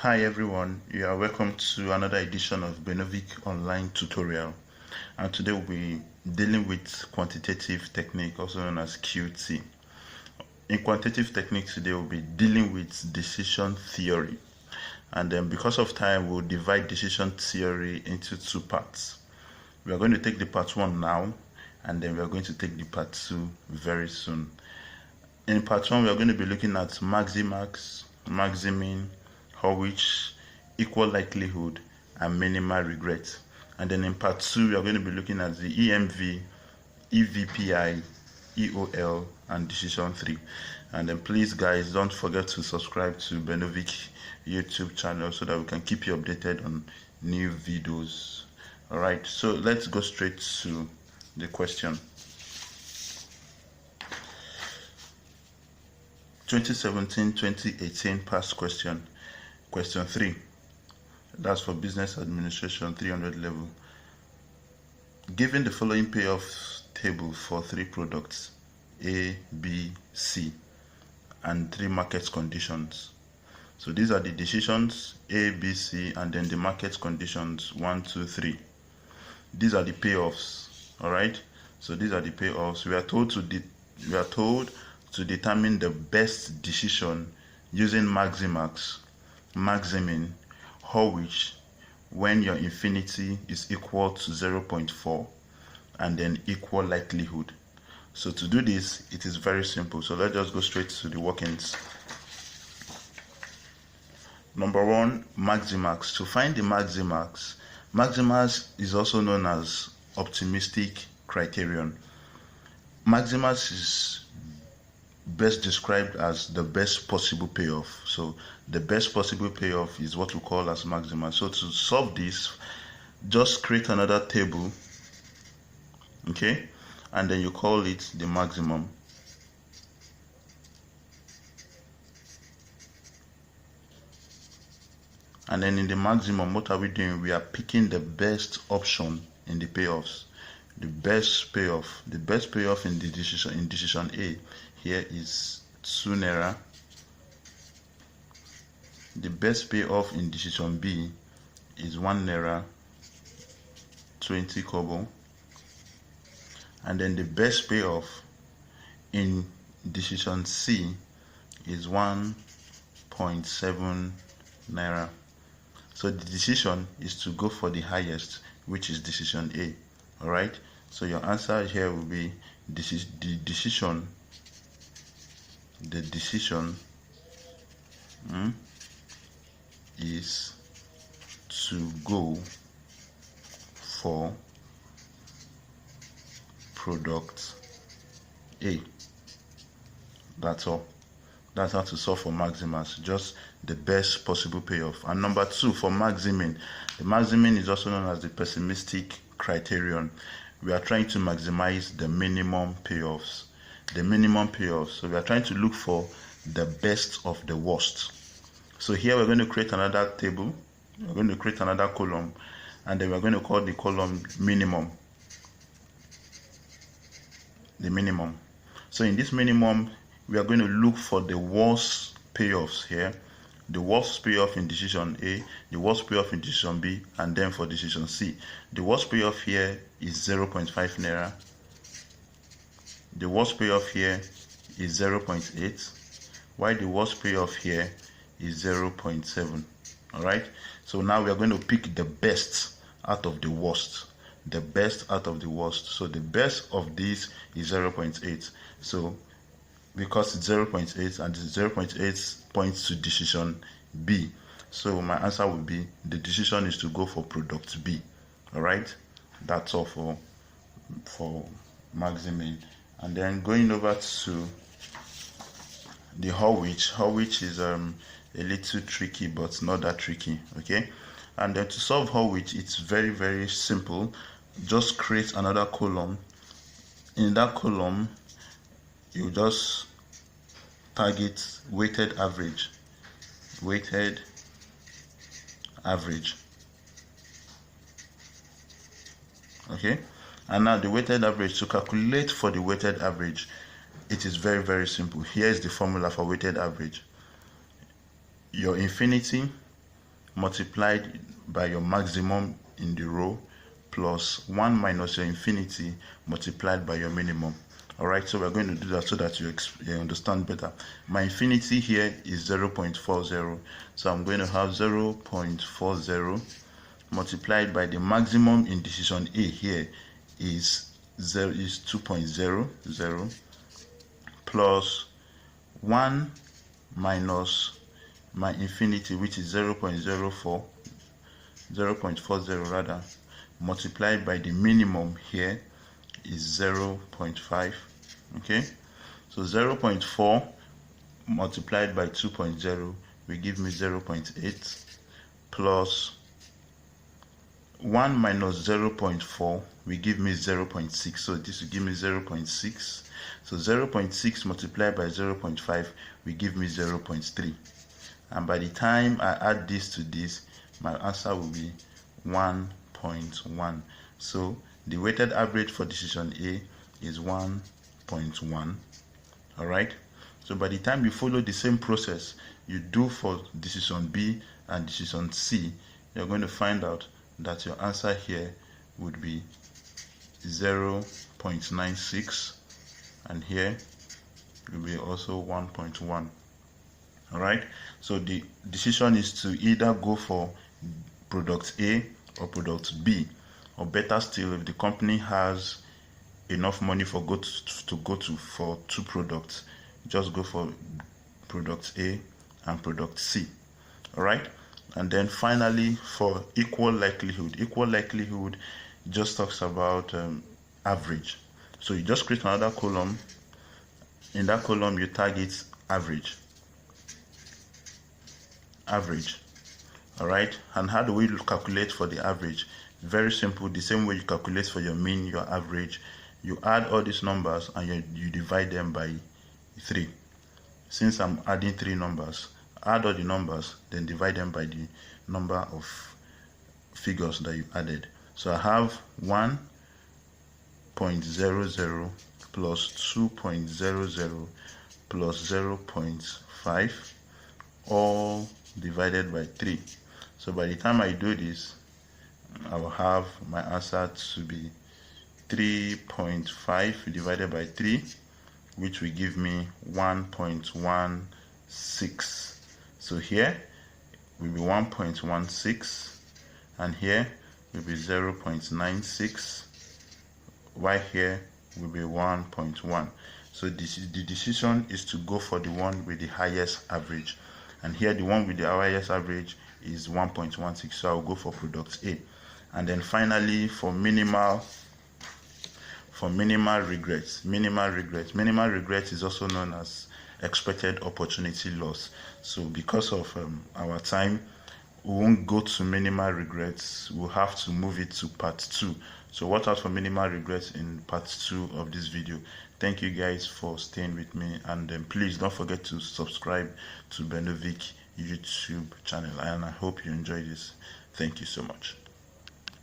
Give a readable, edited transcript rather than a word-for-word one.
Hi everyone, you are welcome to another edition of Benovic Online Tutorial, and today we'll be dealing with quantitative technique, also known as QT. In quantitative technique today we'll be dealing with decision theory, and then because of time we'll divide decision theory into two parts. We are going to take the part 1 now, and then we are going to take the part 2 very soon. In part 1 we are going to be looking at Maximax, Maximin, Hurwicz, equal likelihood, and minimal regret. And then in part 2 we are going to be looking at the EMV, EVPI, EOL, and decision 3. And then please guys, don't forget to subscribe to Benovic YouTube channel so that we can keep you updated on new videos. Alright, so let's go straight to the question. 2017-2018 past question. Question 3. That's for business administration 300 level. Given the following payoff table for 3 products A, B, C, and 3 market conditions. So these are the decisions A, B, C, and then the market conditions 1, 2, 3. These are the payoffs. All right. So these are the payoffs. We are told to determine the best decision using Maximax, Maximin, Hurwicz when your infinity is equal to 0.4 and then equal likelihood. So to do this, it is very simple. So let's just go straight to the workings. Number 1, Maximax. To find the Maximax, Maximax is also known as optimistic criterion. Maximax is best described as the best possible payoff. So the best possible payoff is what we call as Maximax. So to solve this, just create another table, okay, and then you call it the maximum. And then in the maximum, what are we doing? We are picking the best option in the payoffs. The best payoff in the decision A here is 2 naira. The best payoff in decision B is 1 naira 20 kobo, and then the best payoff in decision C is 1.7 naira. So the decision is to go for the highest, which is decision A. All right. So your answer here will be the decision is to go for product A. That's all. That's how to solve for Maximax, just the best possible payoff. And number 2, for Maximin. The Maximin is also known as the pessimistic criterion. We are trying to maximize the minimum payoffs. So we are trying to look for the best of the worst. So here we're going to create another table. We're going to create another column, and then we're going to call the column minimum. The minimum. So in this minimum, we are going to look for the worst payoffs here. The worst payoff in decision A, the worst payoff in decision B, and then for decision C. The worst payoff here is 0.5 naira. The worst payoff here is 0.8, while the worst payoff here is 0.7. All right. So now we are going to pick the best out of the worst. The best out of the worst. So the best of these is 0.8. So because it's 0.8 and 0.8 points to decision B, so my answer would be the decision is to go for product B. All right, that's all for Maximin. And then going over to the Hurwicz. Hurwicz is a little tricky, but not that tricky. Okay, and then to solve Hurwicz, it's very, very simple. Just create another column. In that column, you just target weighted average. Okay, and now the weighted average. To calculate for the weighted average, it is very, very simple. Here is the formula for weighted average. Your infinity multiplied by your maximum in the row plus 1 minus your infinity multiplied by your minimum. Alright, so we're going to do that so that you understand better. My infinity here is 0.40, so I'm going to have 0.40 multiplied by the maximum in decision A here is 2.00 plus 1 minus my infinity, which is 0.40 rather, multiplied by the minimum here is 0.5. Okay, so 0.4 multiplied by 2.0 will give me 0.8 plus 1 minus 0.4 will give me 0.6, so this will give me 0.6. So 0.6 multiplied by 0.5 will give me 0.3, and by the time I add this to this, my answer will be 1.1. So the weighted average for decision A is 1.1. Alright, so by the time you follow the same process you do for decision B and decision C, you're going to find out that your answer here would be 0.96, and here will be also 1.1. Alright, so the decision is to either go for product A or product B, or better still, if the company has enough money for for two products, just go for product A and product C. Alright, and then finally for equal likelihood just talks about average. So you just create another column. In that column you target average. Alright, and how do we calculate for the average? Very simple, the same way you calculate for your mean, your average. You add all these numbers and you divide them by 3. Since I'm adding 3 numbers, add all the numbers, then divide them by the number of figures that you added. So I have 1.00 plus 2.00 plus 0.5 all divided by 3. So by the time I do this, I will have my answer to be 3.5 divided by 3, which will give me 1.16. So here will be 1.16, and here will be 0.96, while here will be 1.1. So the decision is to go for the one with the highest average, and here the one with the highest average is 1.16, so I'll go for product A. And then finally for minimal regrets is also known as expected opportunity loss. So because of our time, we won't go to minimal regrets. We'll have to move it to part 2. So watch out for minimal regrets in part 2 of this video. Thank you guys for staying with me, and please don't forget to subscribe to Benovic YouTube channel, and I hope you enjoy this. Thank you so much.